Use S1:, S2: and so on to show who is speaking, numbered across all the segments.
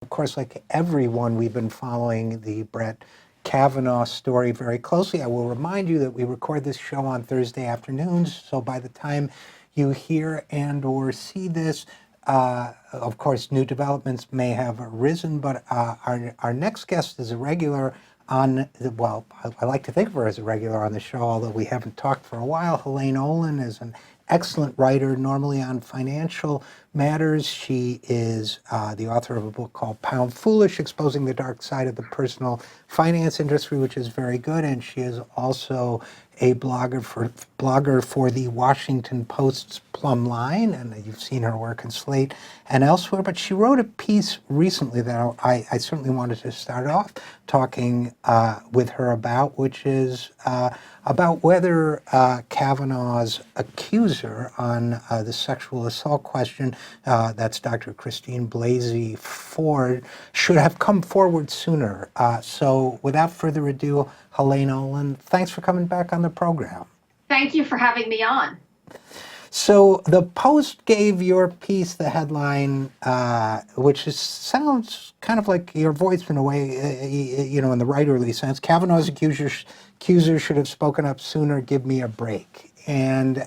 S1: Of course, like everyone, we've been following the Brett Kavanaugh story very closely. I will remind you that we record this show on Thursday afternoons, so by the time you hear and or see this, of course, new developments may have arisen, but our next guest is a regular on, well, I like to think of her as a regular on the show, although we haven't talked for a while. Helaine Olen is an excellent writer, normally on financial matters. She is the author of a book called Pound Foolish, Exposing the Dark Side of the Personal Finance Industry, which is very good. And she is also a blogger for the Washington Post's Plum Line, and you've seen her work in Slate and elsewhere. But she wrote a piece recently that I certainly wanted to start off talking with her about, which is about whether Kavanaugh's accuser on the sexual assault question, that's Dr. Christine Blasey Ford, should have come forward sooner. So without further ado, Helaine Olen, thanks for coming back on the program.
S2: Thank you for having me on.
S1: So the Post gave your piece the headline, which sounds kind of like your voice in a way, in the writerly sense. Kavanaugh's accuser should have spoken up sooner. Give me a break. And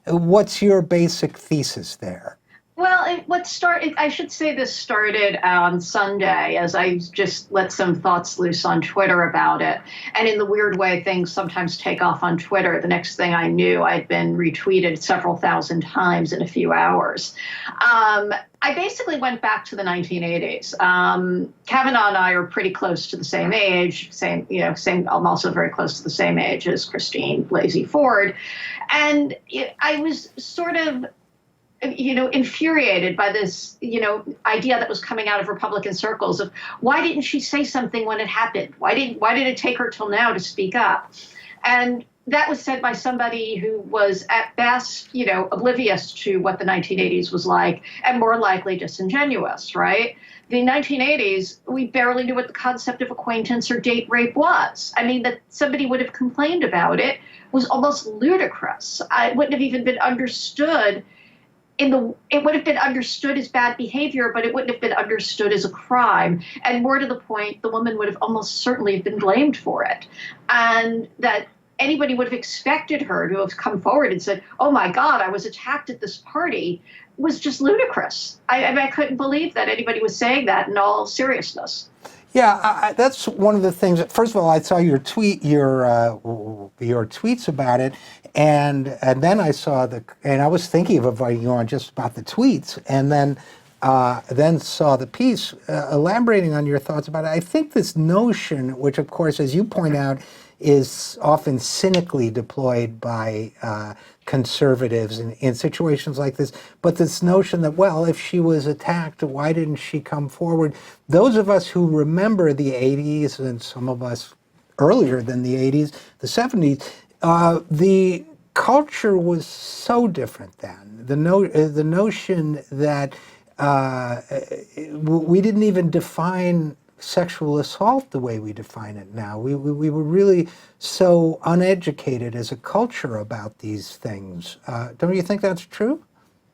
S1: what's your basic thesis there?
S2: Well, I should say this started on Sunday as I just let some thoughts loose on Twitter about it. And in the weird way, things sometimes take off on Twitter. The next thing I knew, I'd been retweeted several thousand times in a few hours. I basically went back to the 1980s. Kavanaugh and I are pretty close to the same age, I'm also very close to the same age as Christine Blasey Ford. And I was sort of infuriated by this, idea that was coming out of Republican circles of why didn't she say something when it happened? Why did it take her till now to speak up? And that was said by somebody who was at best, oblivious to what the 1980s was like and more likely disingenuous, right? The 1980s, we barely knew what the concept of acquaintance or date rape was. I mean, that somebody would have complained about it was almost ludicrous. It wouldn't have even been understood. It would have been understood as bad behavior, but it wouldn't have been understood as a crime. And more to the point, the woman would have almost certainly been blamed for it. And that anybody would have expected her to have come forward and said, oh my God, I was attacked at this party, was just ludicrous. I couldn't believe that anybody was saying that in all seriousness.
S1: Yeah, that's one of the things. First of all, I saw your tweets about it, and then I saw and I was thinking of inviting you on just about the tweets, and then saw the piece elaborating on your thoughts about it. I think this notion, which of course, as you point out, is often cynically deployed by conservatives in situations like this. But this notion that, well, if she was attacked, why didn't she come forward? Those of us who remember the 80s, and some of us earlier than the 80s, the 70s, the culture was so different then. The notion that we didn't even define sexual assault the way we define it now. We were really so uneducated as a culture about these things. Don't you think that's true?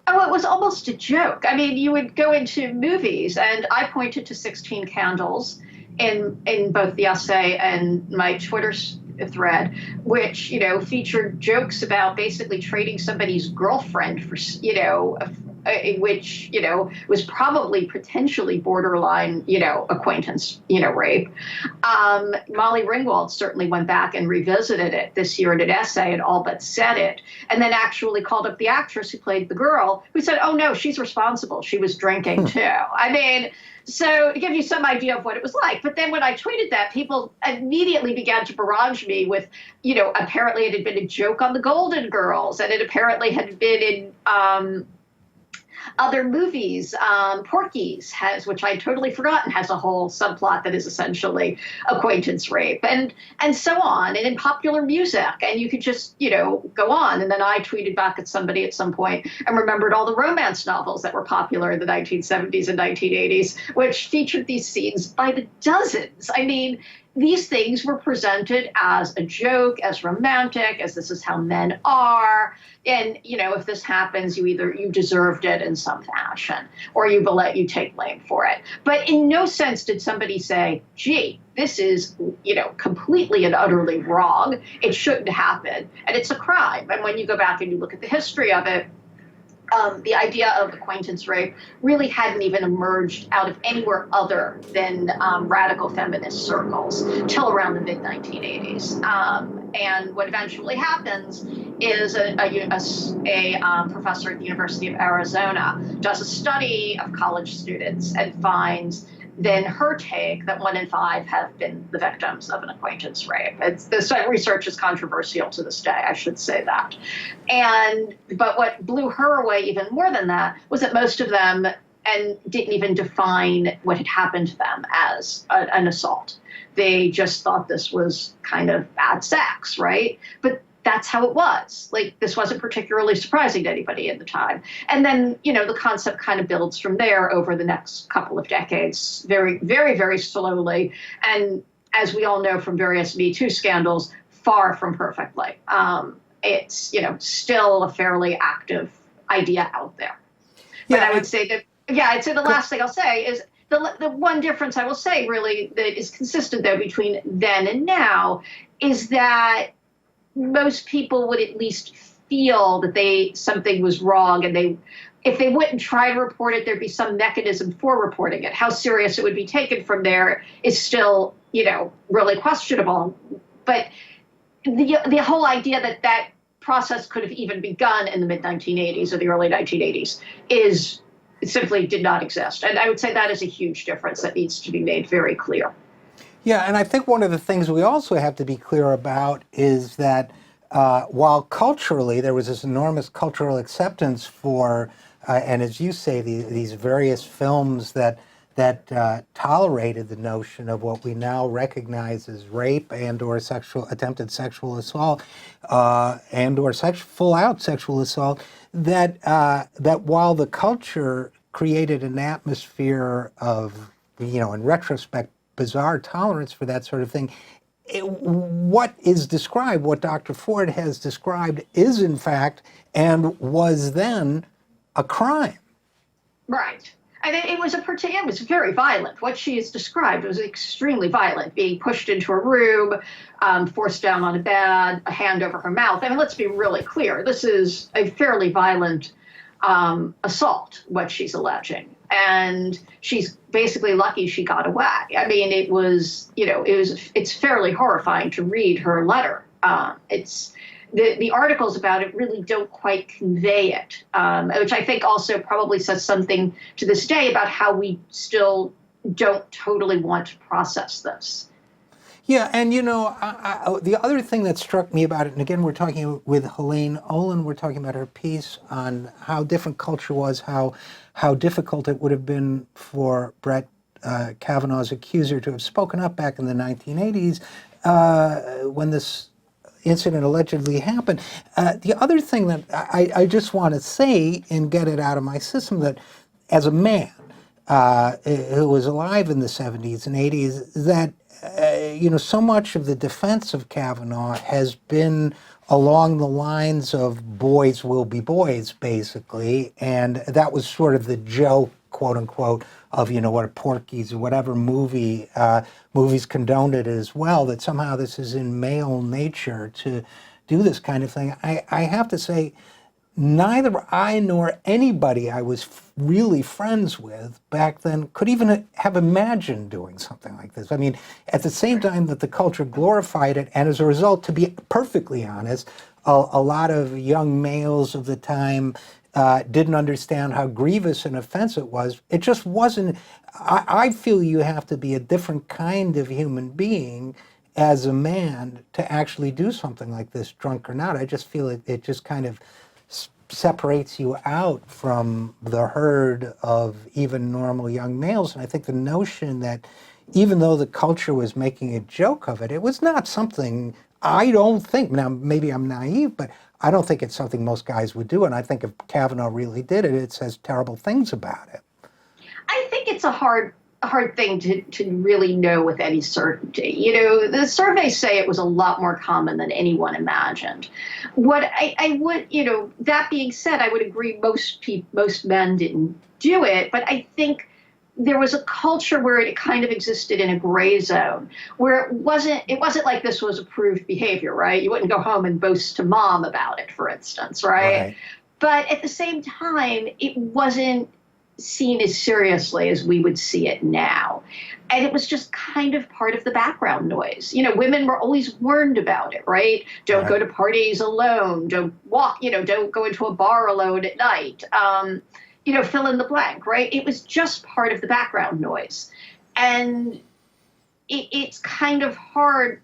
S2: Oh, it was almost a joke. I mean, you would go into movies, and I pointed to 16 Candles in both the essay and my Twitter thread, which, featured jokes about basically trading somebody's girlfriend for, which, was probably potentially borderline, acquaintance, rape. Molly Ringwald certainly went back and revisited it this year in an essay and all but said it, and then actually called up the actress who played the girl, who said, oh no, she's responsible. She was drinking too. I mean, so to give you some idea of what it was like. But then when I tweeted that, people immediately began to barrage me with, apparently it had been a joke on the Golden Girls, and it apparently had been in other movies. Porky's which I'd totally forgotten, has a whole subplot that is essentially acquaintance rape, and so on, and in popular music, and you could just, go on. And then I tweeted back at somebody at some point and remembered all the romance novels that were popular in the 1970s and 1980s, which featured these scenes by the dozens. I mean, these things were presented as a joke, as romantic, as this is how men are. And, if this happens, you deserved it in some fashion, or you take blame for it. But in no sense did somebody say, gee, this is, completely and utterly wrong. It shouldn't happen. And it's a crime. And when you go back and you look at the history of it, the idea of acquaintance rape really hadn't even emerged out of anywhere other than radical feminist circles till around the mid 1980s. And what eventually happens is a professor at the University of Arizona does a study of college students and finds then her take that 1 in 5 have been the victims of an acquaintance rape. This research is controversial to this day, I should say that. But what blew her away even more than that was that most of them didn't even define what had happened to them as an assault. They just thought this was kind of bad sex, right? But that's how it was. Like, this wasn't particularly surprising to anybody at the time. And then, the concept kind of builds from there over the next couple of decades, very, very, very slowly. And as we all know from various Me Too scandals, far from perfectly. It's, still a fairly active idea out there. But I would say that, I'd say the last thing I'll say is the one difference I will say really that is consistent though between then and now is that most people would at least feel that something was wrong, and if they wouldn't try to report it, there'd be some mechanism for reporting it. How serious it would be taken from there is still, really questionable. But the whole idea that process could have even begun in the mid 1980s or the early 1980s it simply did not exist. And I would say that is a huge difference that needs to be made very clear.
S1: Yeah, and I think one of the things we also have to be clear about is that while culturally there was this enormous cultural acceptance for, and as you say, these various films that tolerated the notion of what we now recognize as rape and/or attempted sexual assault, and/or full-out sexual assault, that while the culture created an atmosphere of, in retrospect, bizarre tolerance for that sort of thing. What Dr. Ford has described is in fact, and was then, a crime.
S2: Right. And it was very violent. What she has described was extremely violent, being pushed into a room, forced down on a bed, a hand over her mouth. I mean, let's be really clear. This is a fairly violent assault, what she's alleging. And she's basically lucky she got away. I mean, it's fairly horrifying to read her letter. The articles about it really don't quite convey it, which I think also probably says something to this day about how we still don't totally want to process this.
S1: Yeah, and the other thing that struck me about it, and again, we're talking with Helaine Olen, we're talking about her piece on how different culture was, how difficult it would have been for Brett Kavanaugh's accuser to have spoken up back in the 1980s when this incident allegedly happened. The other thing that I just want to say and get it out of my system, that as a man who was alive in the 70s and 80s, that so much of the defense of Kavanaugh has been along the lines of boys will be boys, basically. And that was sort of the joke, quote unquote, of, what Porky's or whatever movies condoned it as well, that somehow this is in male nature to do this kind of thing. I have to say, neither I nor anybody I was really friends with back then could even have imagined doing something like this. I mean, at the same time that the culture glorified it, and as a result, to be perfectly honest, a lot of young males of the time didn't understand how grievous an offense it was. It just wasn't. I feel you have to be a different kind of human being as a man to actually do something like this, drunk or not. I just feel it just kind of separates you out from the herd of even normal young males. And I think the notion that even though the culture was making a joke of it, it was not something, I don't think, now maybe I'm naive, but I don't think it's something most guys would do. And I think if Kavanaugh really did it, it says terrible things about it.
S2: I think it's a hard a hard thing to really know with any certainty. You know, the surveys say it was a lot more common than anyone imagined. What I would, you know, that being said, I would agree most men didn't do it, but I think there was a culture where it kind of existed in a gray zone where it wasn't like this was approved behavior, right? You wouldn't go home and boast to mom about it, for instance, right?
S1: Right.
S2: But at the same time, it wasn't seen as seriously as we would see it now. And it was just kind of part of the background noise. You know, women were always warned about it, right? Don't go
S1: Right.
S2: to parties alone. Don't walk, you know, don't go into a bar alone at night. You know, fill in the blank, right? It was just part of the background noise. And it's kind of hard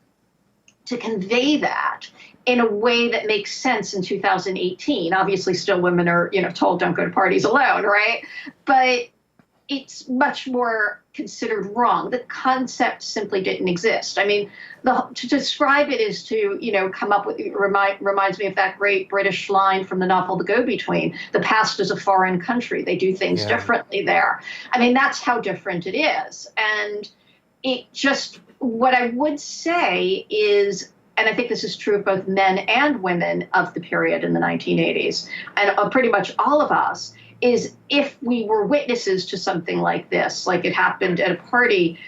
S2: to convey that in a way that makes sense in 2018. Obviously, still women are, you know, told don't go to parties alone, right? But it's much more considered wrong. The concept simply didn't exist. I mean, to describe it is to, you know, come up with, reminds me of that great British line from the novel The Go-Between, the past is a foreign country. They do things
S1: Yeah.
S2: differently there. I mean, that's how different it is. And it just, what I would say is, and I think this is true of both men and women of the period in the 1980s, and pretty much all of us, is if we were witnesses to something like this, like it happened at a party,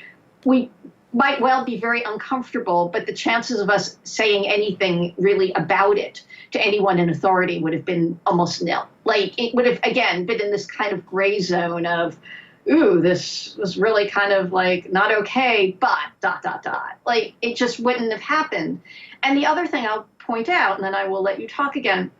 S2: we might well be very uncomfortable, but the chances of us saying anything really about it to anyone in authority would have been almost nil. Like it would have, again, been in this kind of gray zone of, ooh, this was really kind of like not okay, but ... Like it just wouldn't have happened. And the other thing I'll point out, and then I will let you talk again,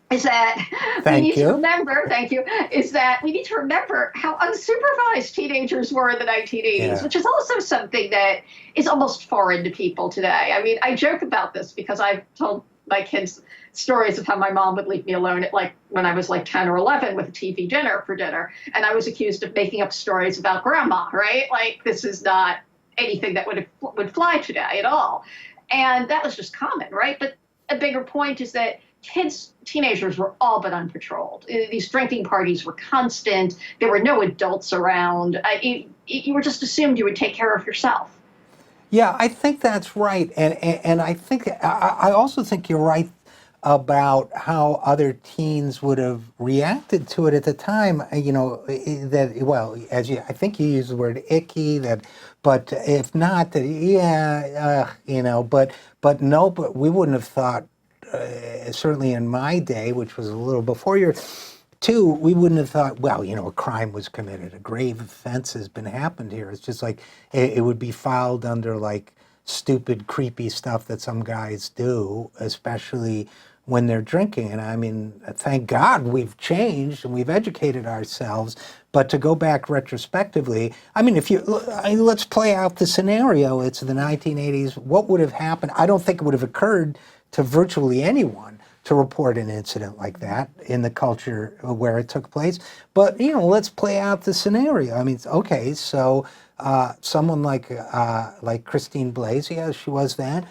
S2: is that we need to remember, thank you, is that we need to remember how unsupervised teenagers were in the 1980s,
S1: Yeah.
S2: which is also something that is almost foreign to people today. I mean, I joke about this because I've told my kids stories of how my mom would leave me alone at like when I was like 10 or 11 with a TV dinner for dinner. And I was accused of making up stories about grandma, right? Like this is not anything that would fly today at all. And that was just common, right? But a bigger point is that teenagers were all but unpatrolled. These drinking parties were constant. There were no adults around. You were just assumed you would take care of yourself.
S1: Yeah, I think that's right, and I think I also think you're right about how other teens would have reacted to it at the time. You know, that well, I think you used the word icky. But if not, that yeah, you know, but no, but we wouldn't have thought. Certainly in my day, which was a little before your. Two, we wouldn't have thought, well, you know, a crime was committed, a grave offense has been happened here. It's just like it would be filed under like stupid, creepy stuff that some guys do, especially when they're drinking. And I mean, thank God we've changed and we've educated ourselves. But to go back retrospectively, I mean, let's play out the scenario. It's the 1980s. What would have happened? I don't think it would have occurred to virtually anyone to report an incident like that in the culture where it took place. But, you know, let's play out the scenario. I mean, okay, so someone like Christine Blasey, as she was then,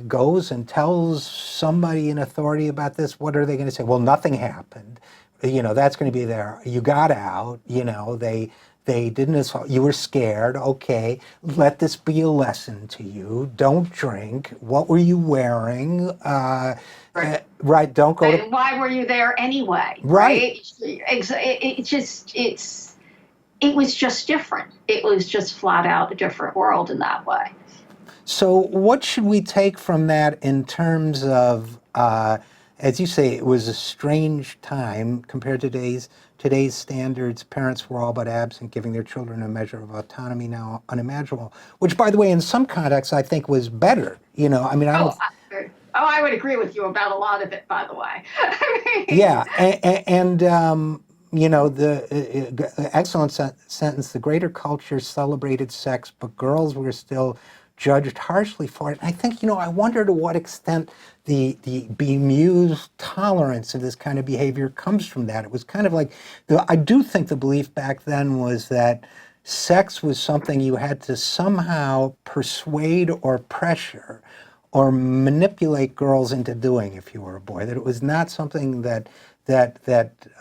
S1: goes and tells somebody in authority about this. What are they going to say? Well, nothing happened. You know, that's going to be there. You got out, you know, they didn't assault. You were scared. Okay, let this be a lesson to you. Don't drink. What were you wearing? Right. Don't go
S2: and why were you there anyway?
S1: Right.
S2: It was just different. It was just flat out a different world in that way.
S1: So what should we take from that in terms of, as you say, it was a strange time compared to today's standards. Parents were all but absent, giving their children a measure of autonomy now unimaginable, which, by the way, in some contexts, I think was better. You know, I mean, I don't...
S2: I would agree with you about a lot of it, by the way.
S1: Yeah, and you know, the excellent sentence, the greater culture celebrated sex, but girls were still judged harshly for it. And I think, you know, I wonder to what extent the bemused tolerance of this kind of behavior comes from that. It was kind of like, I do think the belief back then was that sex was something you had to somehow persuade or pressure or manipulate girls into doing if you were a boy, that it was not something that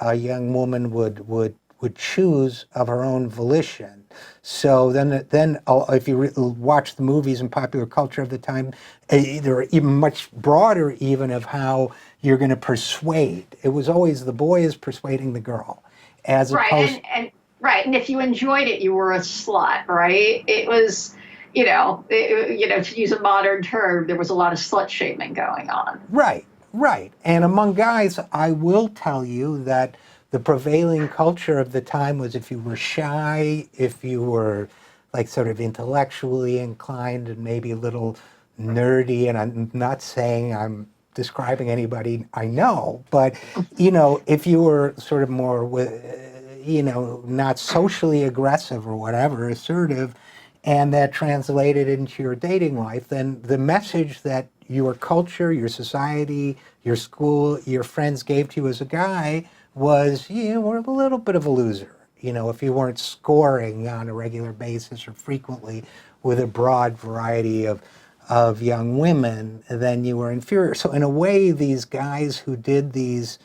S1: a young woman would would choose of her own volition. So then if you watch the movies and popular culture of the time, they're even much broader even of how you're going to persuade. It was always the boy is persuading the girl, as opposed.
S2: And right, and if you enjoyed it, you were a slut, right? It was, to use a modern term, there was a lot of slut shaming going on.
S1: Right, right. And among guys, I will tell you that the prevailing culture of the time was if you were shy, if you were like sort of intellectually inclined and maybe a little nerdy, and I'm not saying I'm describing anybody I know, but, if you were sort of more, not socially aggressive or whatever, assertive, and that translated into your dating life, then the message that your culture, your society, your school, your friends gave to you as a guy was, we're a little bit of a loser. If you weren't scoring on a regular basis or frequently with a broad variety of young women, then you were inferior. So in a way, these guys who did these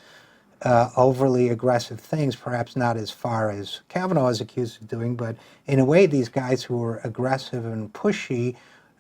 S1: overly aggressive things, perhaps not as far as Kavanaugh is accused of doing, but in a way, these guys who were aggressive and pushy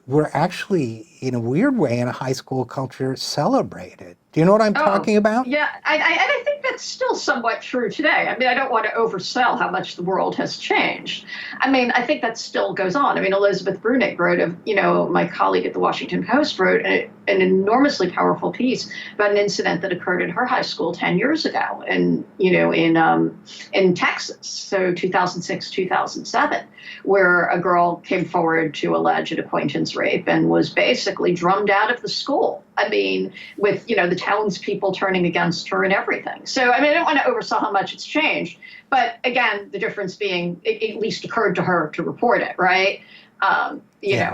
S1: were actually, in a weird way, in a high school culture, celebrated. Do you know what I'm talking about?
S2: Yeah, I think that's still somewhat true today. I mean, I don't want to oversell how much the world has changed. I mean, I think that still goes on. I mean, Elizabeth Bruenig wrote my colleague at the Washington Post wrote an enormously powerful piece about an incident that occurred in her high school 10 years ago, and in Texas, so 2006, 2007, where a girl came forward to allege an acquaintance rape and was basically drummed out of the school. I mean, with, the townspeople turning against her and everything. So, I mean, I don't want to oversell how much it's changed. But again, the difference being it at least occurred to her to report it, right?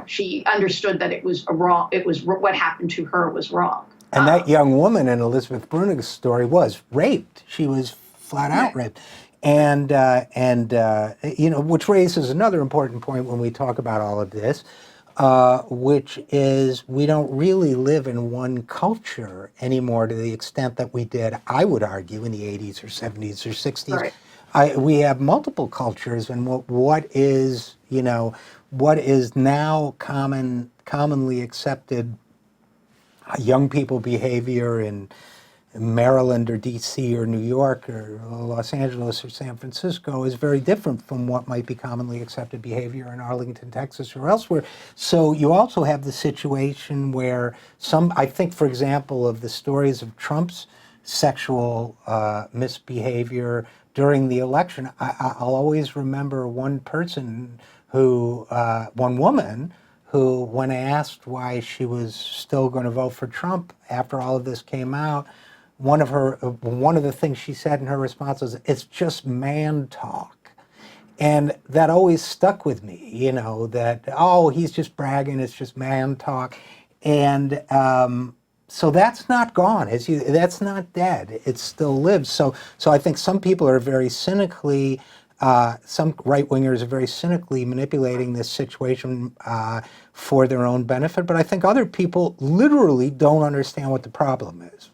S2: She understood that it was wrong. It was what happened to her was wrong.
S1: And that young woman in Elizabeth Brunig's story was raped. She was flat out raped. And which raises another important point when we talk about all of this, which is we don't really live in one culture anymore to the extent that we did, I would argue, in the 80s or 70s or 60s. Right. We have multiple cultures, and what is now commonly accepted young people behavior in Maryland or DC or New York or Los Angeles or San Francisco is very different from what might be commonly accepted behavior in Arlington, Texas or elsewhere. So you also have the situation where I think, for example, of the stories of Trump's sexual misbehavior during the election, I'll always remember one woman who, when asked why she was still going to vote for Trump after all of this came out, one of the things she said in her response was, "It's just man talk." And that always stuck with me, that, he's just bragging, it's just man talk. And so that's not gone. That's not dead. It still lives. So I think some people are very cynically, some right-wingers are very cynically manipulating this situation for their own benefit. But I think other people literally don't understand what the problem is.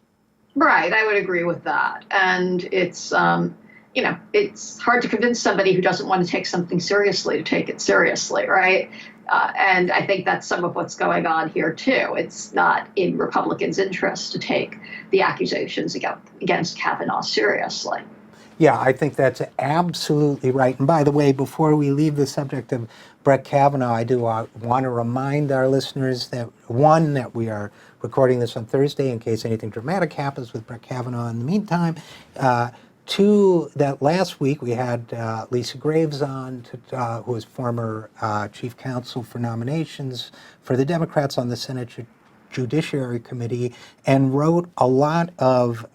S2: Right, I would agree with that. And it's, it's hard to convince somebody who doesn't want to take something seriously to take it seriously, right? And I think that's some of what's going on here, too. It's not in Republicans' interest to take the accusations against Kavanaugh seriously.
S1: Yeah, I think that's absolutely right. And by the way, before we leave the subject of Brett Kavanaugh, I do want to remind our listeners that, one, that we are recording this on Thursday in case anything dramatic happens with Brett Kavanaugh in the meantime. Two, that last week we had Lisa Graves on, who is former chief counsel for nominations for the Democrats on the Senate Judiciary Committee, and wrote a lot of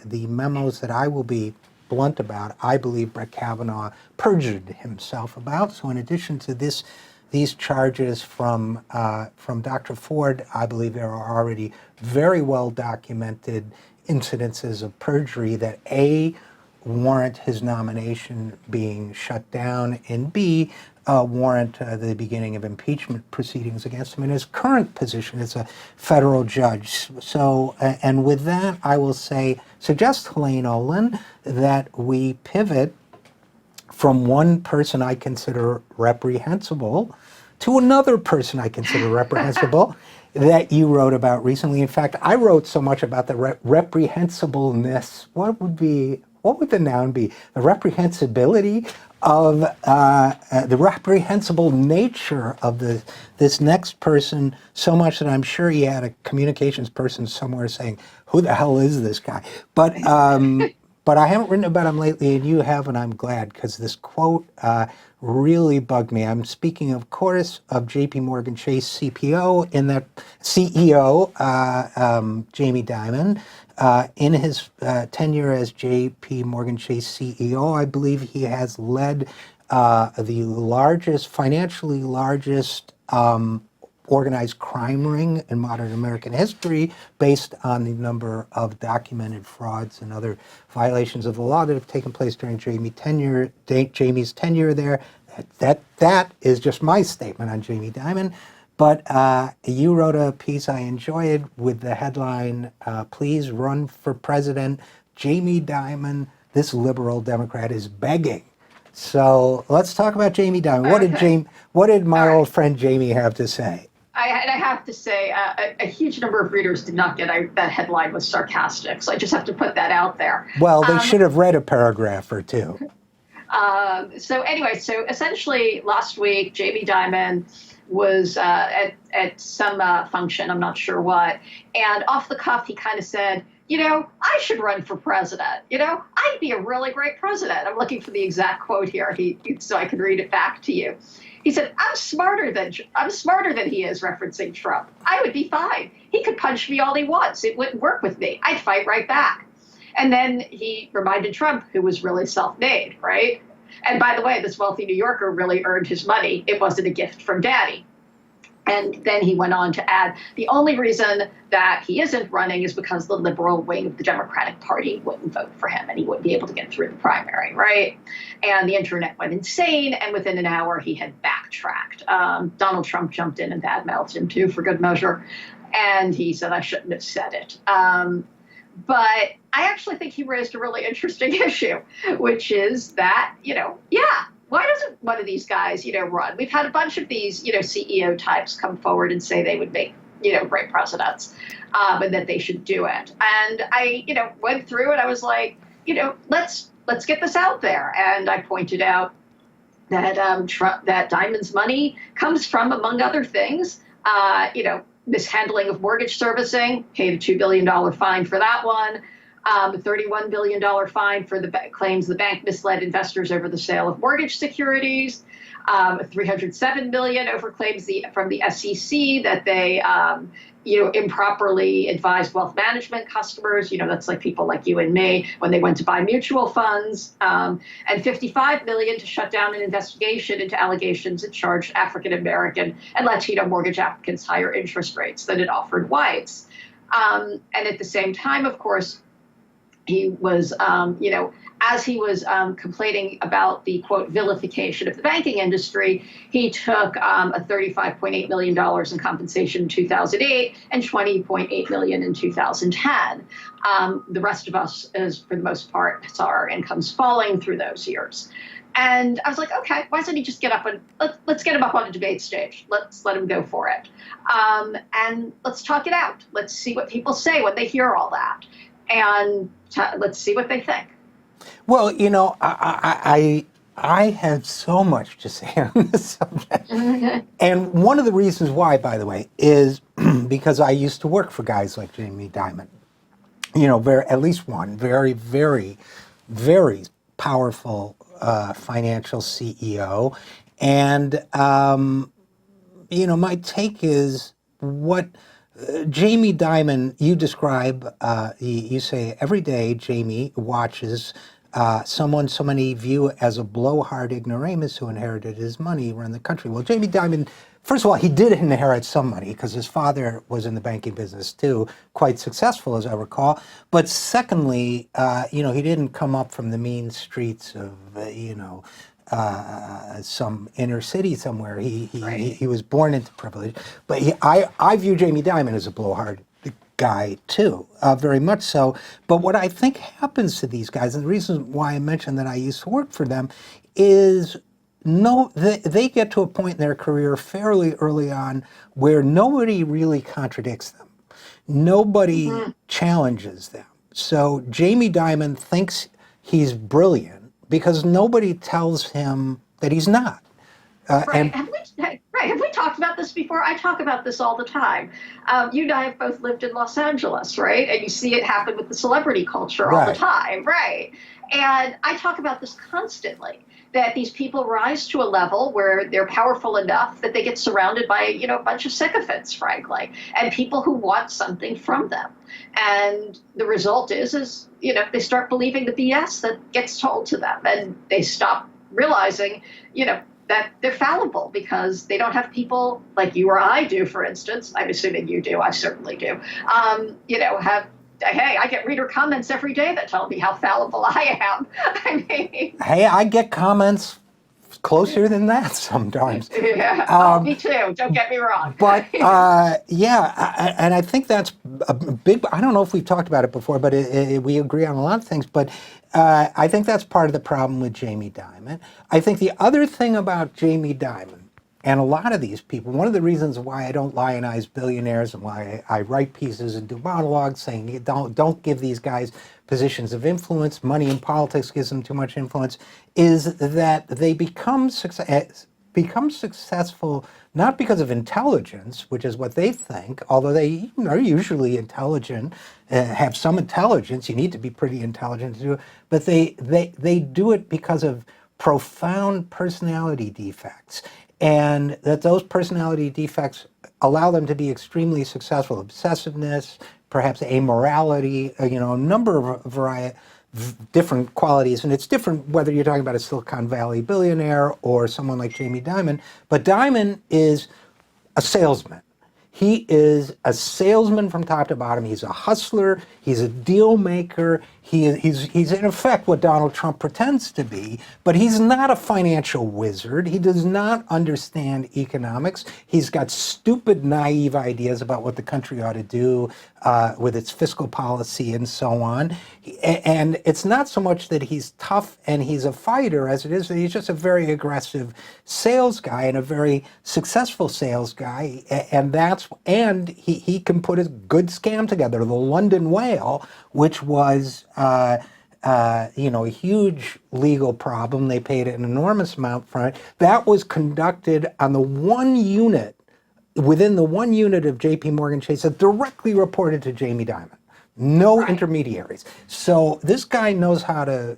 S1: the memos that I will be blunt about, I believe Brett Kavanaugh perjured himself about. So in addition to these charges from Dr. Ford, I believe there are already very well documented incidences of perjury that A, warrant his nomination being shut down, and B, warrant the beginning of impeachment proceedings against him in his current position as a federal judge. So, and with that, I will suggest, Helaine Olen, that we pivot from one person I consider reprehensible to another person I consider reprehensible that you wrote about recently. In fact, I wrote so much about the reprehensibleness. What would the noun be? The reprehensibility of the reprehensible nature of this next person, so much that I'm sure he had a communications person somewhere saying, "Who the hell is this guy?" But I haven't written about him lately, and you have, and I'm glad, because this quote really bugged me. I'm speaking, of course, of J.P. Morgan Chase CEO, Jamie Dimon. In his tenure as J.P. Morgan Chase CEO, I believe he has led the financially largest organized crime ring in modern American history, based on the number of documented frauds and other violations of the law that have taken place during Jamie's tenure there. That is just my statement on Jamie Dimon. But you wrote a piece I enjoyed with the headline, "Please run for president. Jamie Dimon, this liberal Democrat, is begging." So let's talk about Jamie Dimon. What did my old friend Jamie have to say?
S2: I have to say, a huge number of readers did not get that headline was sarcastic. So I just have to put that out there.
S1: Well, they should have read a paragraph or two.
S2: So essentially last week, Jamie Dimon was at some function, I'm not sure what, and off the cuff, he kind of said, I should run for president. I'd be a really great president. I'm looking for the exact quote here, so I can read it back to you. He said, I'm smarter than he is," referencing Trump. "I would be fine. He could punch me all he wants. It wouldn't work with me. I'd fight right back." And then he reminded Trump, who was really self-made, right? And by the way, this wealthy New Yorker really earned his money. It wasn't a gift from daddy. And then he went on to add, the only reason that he isn't running is because the liberal wing of the Democratic Party wouldn't vote for him and he wouldn't be able to get through the primary, right? And the internet went insane, and within an hour he had backtracked. Donald Trump jumped in and badmouthed him too, for good measure. And he said, I shouldn't have said it. But I actually think he raised a really interesting issue, which is that, why doesn't one of these guys, run? We've had a bunch of these, CEO types come forward and say they would make, great presidents, and that they should do it. And I, went through it. I was like, let's get this out there. And I pointed out that that Dimon's money comes from, among other things, mishandling of mortgage servicing, paid a $2 billion fine for that one. $31 billion fine for the claims the bank misled investors over the sale of mortgage securities, $307 million over claims from the SEC that they, improperly advised wealth management customers. That's like people like you and me when they went to buy mutual funds, and $55 million to shut down an investigation into allegations that charged African American and Latino mortgage applicants higher interest rates than it offered whites. And at the same time, of course, he was, as he was complaining about the, quote, vilification of the banking industry, he took a $35.8 million in compensation in 2008 and $20.8 million in 2010. The rest of us, for the most part, saw our incomes falling through those years. And I was like, okay, why doesn't he just get up and let's get him up on a debate stage. Let's let him go for it. And let's talk it out. Let's see what people say when they hear all that. And let's see what they think.
S1: Well, I have so much to say on this subject. And one of the reasons why, by the way, is because I used to work for guys like Jamie Dimon. At least one very, very, very powerful financial CEO. And, my take is what Jamie Dimon, you describe, you say every day Jamie watches someone so many view as a blowhard ignoramus who inherited his money run the country. Well, Jamie Dimon, first of all, he did inherit some money because his father was in the banking business too, quite successful as I recall. But secondly, he didn't come up from the mean streets of, some inner city somewhere. He was born into privilege. But I view Jamie Dimon as a blowhard guy too, very much so. But what I think happens to these guys, and the reason why I mentioned that I used to work for them, is they get to a point in their career fairly early on where nobody really contradicts them. Nobody challenges them. So Jamie Dimon thinks he's brilliant because nobody tells him that he's not.
S2: Right. Have we talked about this before? I talk about this all the time. You and I have both lived in Los Angeles, right? And you see it happen with the celebrity culture all the time, right? And I talk about this constantly, that these people rise to a level where they're powerful enough that they get surrounded by, a bunch of sycophants, frankly, and people who want something from them. And the result is, they start believing the BS that gets told to them, and they stop realizing, that they're fallible because they don't have people like you or I do, for instance. I'm assuming you do. I certainly do. Hey, I get reader comments every day that tell me how fallible I am.
S1: Hey, I get comments closer than that sometimes.
S2: Yeah, me too. Don't get me wrong.
S1: But and I think that's a big. I don't know if we've talked about it before, but we agree on a lot of things. But I think that's part of the problem with Jamie Dimon. I think the other thing about Jamie Dimon and a lot of these people, one of the reasons why I don't lionize billionaires and why I write pieces and do monologues saying don't give these guys positions of influence, money in politics gives them too much influence, is that they become successful not because of intelligence, which is what they think, although they are usually intelligent, have some intelligence. You need to be pretty intelligent to do it, but they do it because of profound personality defects, and that those personality defects allow them to be extremely successful. Obsessiveness, perhaps amorality, a number of different qualities, and it's different whether you're talking about a Silicon Valley billionaire or someone like Jamie Dimon, but Dimon is a salesman. He is a salesman from top to bottom. He's a hustler. He's a deal maker. He's in effect what Donald Trump pretends to be, but he's not a financial wizard. He does not understand economics. He's got stupid, naive ideas about what the country ought to do with its fiscal policy and so on. And it's not so much that he's tough and he's a fighter as it is that he's just a very aggressive sales guy and a very successful sales guy. And he can put a good scam together. The London Whale, which was a huge legal problem. They paid an enormous amount for it. That was conducted on the one unit, within the one unit of JP Morgan Chase that directly reported to Jamie Dimon. No intermediaries. So this guy knows how to,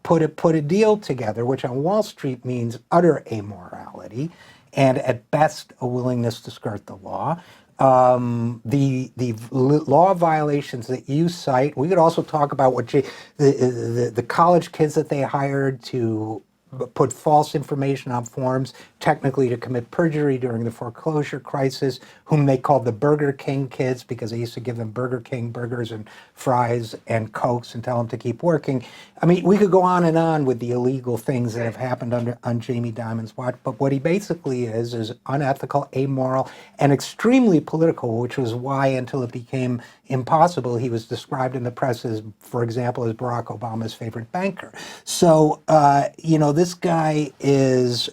S1: put a deal together, which on Wall Street means utter amorality and at best a willingness to skirt the law. The law violations that you cite, we could also talk about what the college kids that they hired to put false information on forms, technically to commit perjury during the foreclosure crisis, whom they called the Burger King kids because they used to give them Burger King burgers and fries and Cokes and tell them to keep working. I mean, we could go on and on with the illegal things that have happened on Jamie Dimon's watch, but what he basically is unethical, amoral, and extremely political, which was why, until it became impossible, he was described in the press as, for example, as Barack Obama's favorite banker. So, this guy is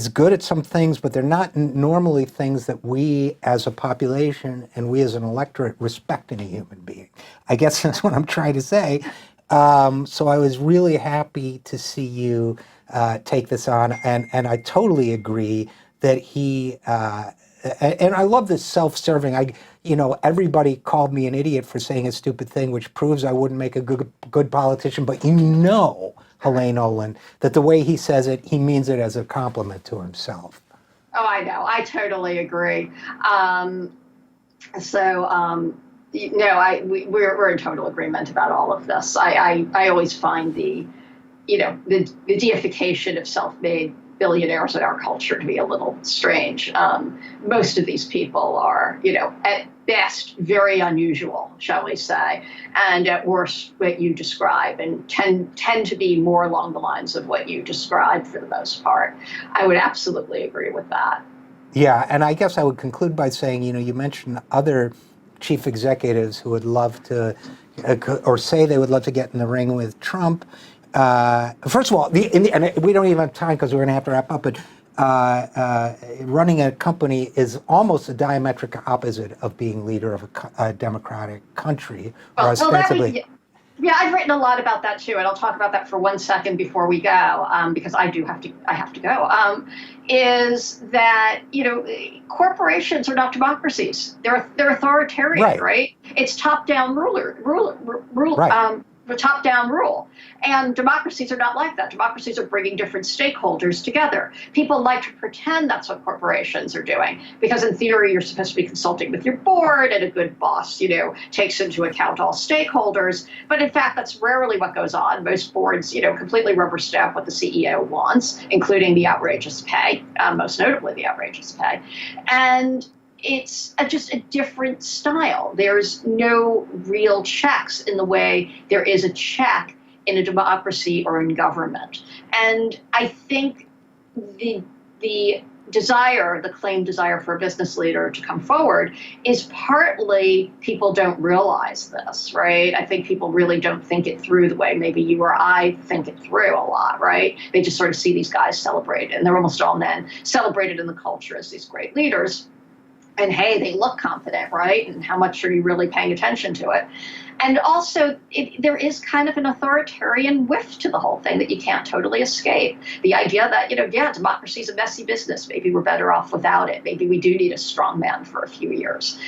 S1: good at some things, but they're not normally things that we as a population and we as an electorate respect in a human being. I guess that's what I'm trying to say. So I was really happy to see you take this on, and I totally agree that he, and I love this self-serving. Everybody called me an idiot for saying a stupid thing, which proves I wouldn't make a good politician, but Helaine Olen, that the way he says it, he means it as a compliment to himself.
S2: Oh, I know. I totally agree. We're in total agreement about all of this. I always find the deification of self-made billionaires in our culture to be a little strange. Most of these people are, at best, very unusual, shall we say, and at worst, what you describe, and tend to be more along the lines of what you described for the most part. I would absolutely agree with that.
S1: Yeah, and I guess I would conclude by saying, you mentioned other chief executives who would love to, or say they would love to get in the ring with Trump. First of all, and we don't even have time because we're going to have to wrap up, but running a company is almost a diametric opposite of being leader of a democratic country, or ostensibly.
S2: Yeah, I've written a lot about that too, and I'll talk about that for 1 second before we go, because I have to go. Is that corporations are not democracies; they're authoritarian, right? It's top-down
S1: Right.
S2: Top-down rule, and democracies are not like that. Democracies are bringing different stakeholders together. People like to pretend that's what corporations are doing, because in theory you're supposed to be consulting with your board, and a good boss, takes into account all stakeholders. But in fact, that's rarely what goes on. Most boards, completely rubber stamp what the CEO wants, including the outrageous pay, most notably the outrageous pay, and it's just a different style. There's no real checks in the way there is a check in a democracy or in government. And I think the claimed desire for a business leader to come forward is partly people don't realize this, right? I think people really don't think it through the way maybe you or I think it through a lot, right? They just sort of see these guys celebrated, and they're almost all men, celebrated in the culture as these great leaders. And hey, they look confident, right? And how much are you really paying attention to it? And also, there is kind of an authoritarian whiff to the whole thing that you can't totally escape. The idea that, democracy is a messy business. Maybe we're better off without it. Maybe we do need a strong man for a few years.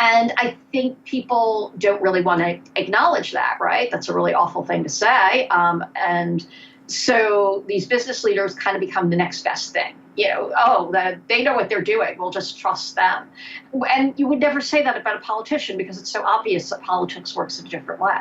S2: And I think people don't really want to acknowledge that, right? That's a really awful thing to say. And so these business leaders kind of become the next best thing. They know what they're doing. We'll just trust them. And you would never say that about a politician because it's so obvious that politics works in a different way.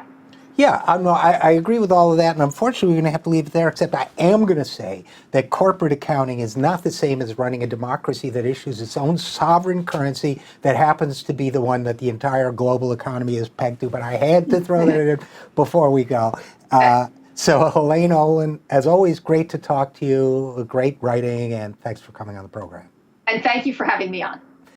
S1: Yeah, I agree with all of that, and unfortunately we're going to have to leave it there, except I am going to say that corporate accounting is not the same as running a democracy that issues its own sovereign currency that happens to be the one that the entire global economy is pegged to, but I had to throw that in before we go. So Helaine Olen, as always, great to talk to you, great writing, and thanks for coming on the program.
S2: And thank you for having me on.